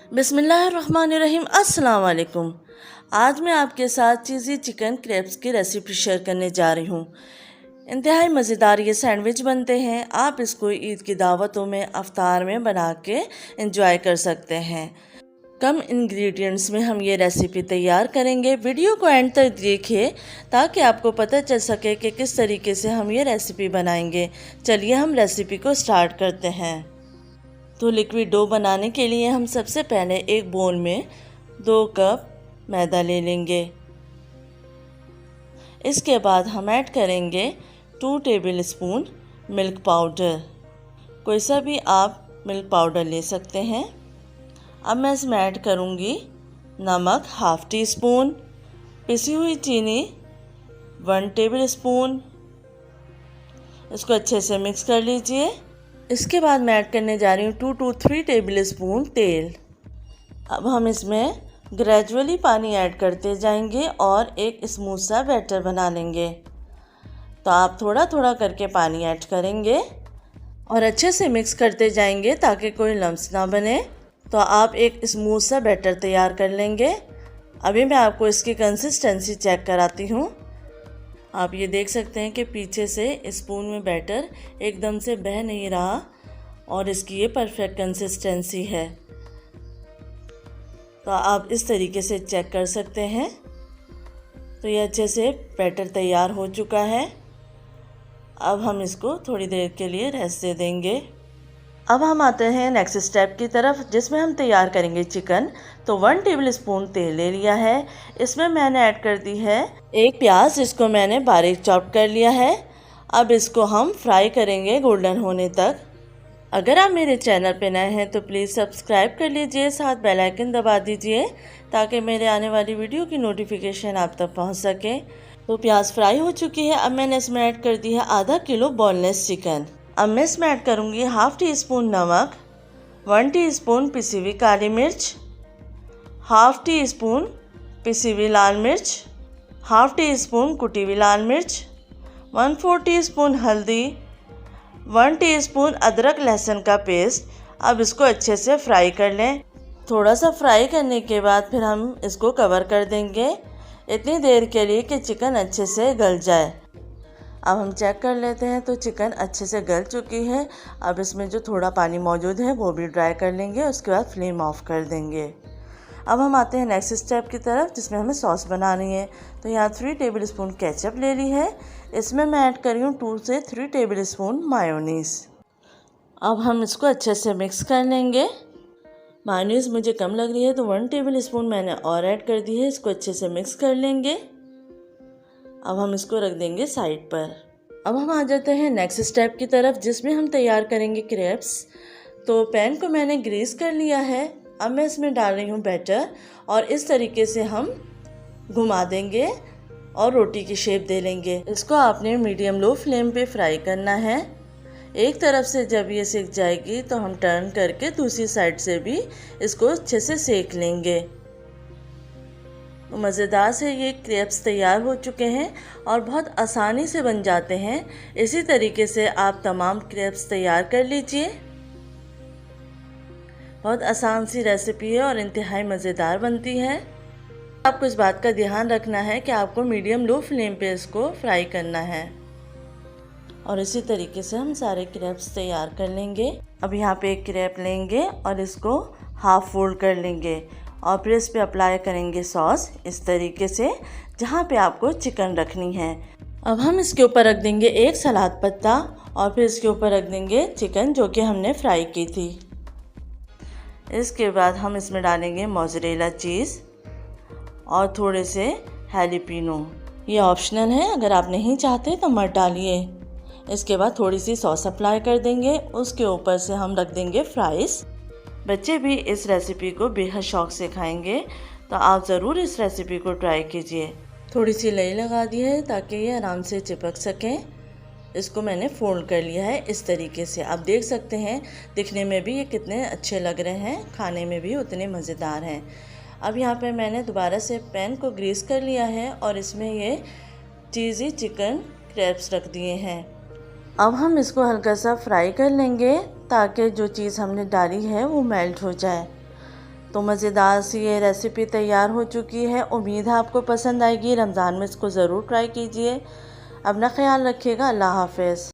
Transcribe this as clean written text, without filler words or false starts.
बिस्मिल्लाहिर्रहमानिर्रहीम। अस्सलाम वालेकुम। आज मैं आपके साथ चीज़ी चिकन क्रैब्स की रेसिपी शेयर करने जा रही हूँ। इंतहाई मज़ेदार ये सैंडविच बनते हैं। आप इसको ईद की दावतों में अफ्तार में बना के इंजॉय कर सकते हैं। कम इंग्रेडिएंट्स में हम ये रेसिपी तैयार करेंगे। वीडियो को एंड तक देखिए ताकि आपको पता चल सके कि किस तरीके से हम ये रेसिपी बनाएंगे। चलिए हम रेसिपी को स्टार्ट करते हैं। तो लिक्विड डो बनाने के लिए हम सबसे पहले एक बोल में 2 कप मैदा ले लेंगे। इसके बाद हम ऐड करेंगे 2 टेबल स्पून मिल्क पाउडर। कोई सा भी आप मिल्क पाउडर ले सकते हैं। अब मैं इसमें ऐड करूँगी नमक ½ टी स्पून, पिसी हुई चीनी 1 टेबल स्पून। इसको अच्छे से मिक्स कर लीजिए। इसके बाद मैं ऐड करने जा रही हूँ 2 to 3 टेबल स्पून तेल। अब हम इसमें ग्रेजुअली पानी ऐड करते जाएंगे और एक स्मूथ सा बैटर बना लेंगे। तो आप थोड़ा थोड़ा करके पानी ऐड करेंगे और अच्छे से मिक्स करते जाएंगे ताकि कोई लम्स ना बने। तो आप एक स्मूथ सा बैटर तैयार कर लेंगे। अभी मैं आपको इसकी कंसिस्टेंसी चेक कराती हूँ। आप ये देख सकते हैं कि पीछे से स्पून में बैटर एकदम से बह नहीं रहा और इसकी ये परफेक्ट कंसिस्टेंसी है। तो आप इस तरीके से चेक कर सकते हैं। तो ये अच्छे से बैटर तैयार हो चुका है। अब हम इसको थोड़ी देर के लिए रेस्ट दे देंगे। अब हम आते हैं नेक्स्ट स्टेप की तरफ, जिसमें हम तैयार करेंगे चिकन। तो 1 टेबल स्पून तेल ले लिया है। इसमें मैंने ऐड कर दी है एक प्याज, इसको मैंने बारीक चॉप कर लिया है। अब इसको हम फ्राई करेंगे गोल्डन होने तक। अगर आप मेरे चैनल पे नए हैं तो प्लीज़ सब्सक्राइब कर लीजिए, साथ बेल आइकन दबा दीजिए ताकि मेरे आने वाली वीडियो की नोटिफिकेशन आप तक पहुंच सके। तो प्याज फ्राई हो चुकी है। अब मैंने इसमें ऐड कर दी है ½ किलो बोनलेस चिकन। अब मैं इसमें ऐड करूँगी ½ टी स्पून नमक, 1 टीस्पून पिसी हुई काली मिर्च, ½ टी स्पून पिसी हुई लाल मिर्च, ½ टी स्पून कुटी हुई लाल मिर्च, 1/4 टीस्पून हल्दी, 1 टीस्पून अदरक लहसुन का पेस्ट। अब इसको अच्छे से फ्राई कर लें। थोड़ा सा फ्राई करने के बाद फिर हम इसको कवर कर देंगे इतनी देर के लिए कि चिकन अच्छे से गल जाए। अब हम चेक कर लेते हैं। तो चिकन अच्छे से गल चुकी है। अब इसमें जो थोड़ा पानी मौजूद है वो भी ड्राई कर लेंगे। उसके बाद फ्लेम ऑफ कर देंगे। अब हम आते हैं नेक्स्ट स्टेप की तरफ, जिसमें हमें सॉस बनानी है। तो यहाँ 3 टेबल स्पून केचप ले ली है। इसमें मैं ऐड कर रही हूँ 2 से 3 टेबल स्पून मायोनीज़। अब हम इसको अच्छे से मिक्स कर लेंगे। मायोनीज़ मुझे कम लग रही है तो 1 टेबल स्पून मैंने और ऐड कर दी है। इसको अच्छे से मिक्स कर लेंगे। अब हम इसको रख देंगे साइड पर। अब हम आ जाते हैं नेक्स्ट स्टेप की तरफ, जिसमें हम तैयार करेंगे क्रैब्स। तो पैन को मैंने ग्रीस कर लिया है। अब मैं इसमें डाल रही हूँ बैटर और इस तरीके से हम घुमा देंगे और रोटी की शेप दे लेंगे। इसको आपने मीडियम लो फ्लेम पे फ्राई करना है। एक तरफ से जब ये सिक जाएगी तो हम टर्न करके दूसरी साइड से भी इसको अच्छे से सेक लेंगे। मज़ेदार से ये क्रैब्स तैयार हो चुके हैं और बहुत आसानी से बन जाते हैं। इसी तरीके से आप तमाम क्रैब्स तैयार कर लीजिए। बहुत आसान सी रेसिपी है और इंतहाई मज़ेदार बनती है। आपको इस बात का ध्यान रखना है कि आपको मीडियम लो फ्लेम पे इसको फ्राई करना है। और इसी तरीके से हम सारे क्रैब्स तैयार कर लेंगे। अब यहाँ पे एक क्रैब लेंगे और इसको हाफ फोल्ड कर लेंगे और फिर इस पे अप्लाई करेंगे सॉस इस तरीके से जहाँ पे आपको चिकन रखनी है। अब हम इसके ऊपर रख देंगे एक सलाद पत्ता और फिर इसके ऊपर रख देंगे चिकन जो कि हमने फ्राई की थी। इसके बाद हम इसमें डालेंगे मोज़रेला चीज़ और थोड़े से हैलीपिनो। ये ऑप्शनल है, अगर आप नहीं चाहते तो मत डालिए। इसके बाद थोड़ी सी सॉस अप्लाई कर देंगे। उसके ऊपर से हम रख देंगे फ्राइज़। बच्चे भी इस रेसिपी को बेहद शौक़ से खाएंगे, तो आप ज़रूर इस रेसिपी को ट्राई कीजिए। थोड़ी सी लई लगा दी है ताकि ये आराम से चिपक सकें। इसको मैंने फोल्ड कर लिया है इस तरीके से। आप देख सकते हैं दिखने में भी ये कितने अच्छे लग रहे हैं, खाने में भी उतने मज़ेदार हैं। अब यहाँ पे मैंने दोबारा से पैन को ग्रीस कर लिया है और इसमें ये चीज़ी चिकन क्रैब्स रख दिए हैं। अब हम इसको हल्का सा फ्राई कर लेंगे ताकि जो चीज़ हमने डाली है वो मेल्ट हो जाए। तो मज़ेदार सी ये रेसिपी तैयार हो चुकी है। उम्मीद है आपको पसंद आएगी। रमज़ान में इसको ज़रूर ट्राई कीजिए। अपना ख्याल रखिएगा। अल्लाह हाफ़िज़।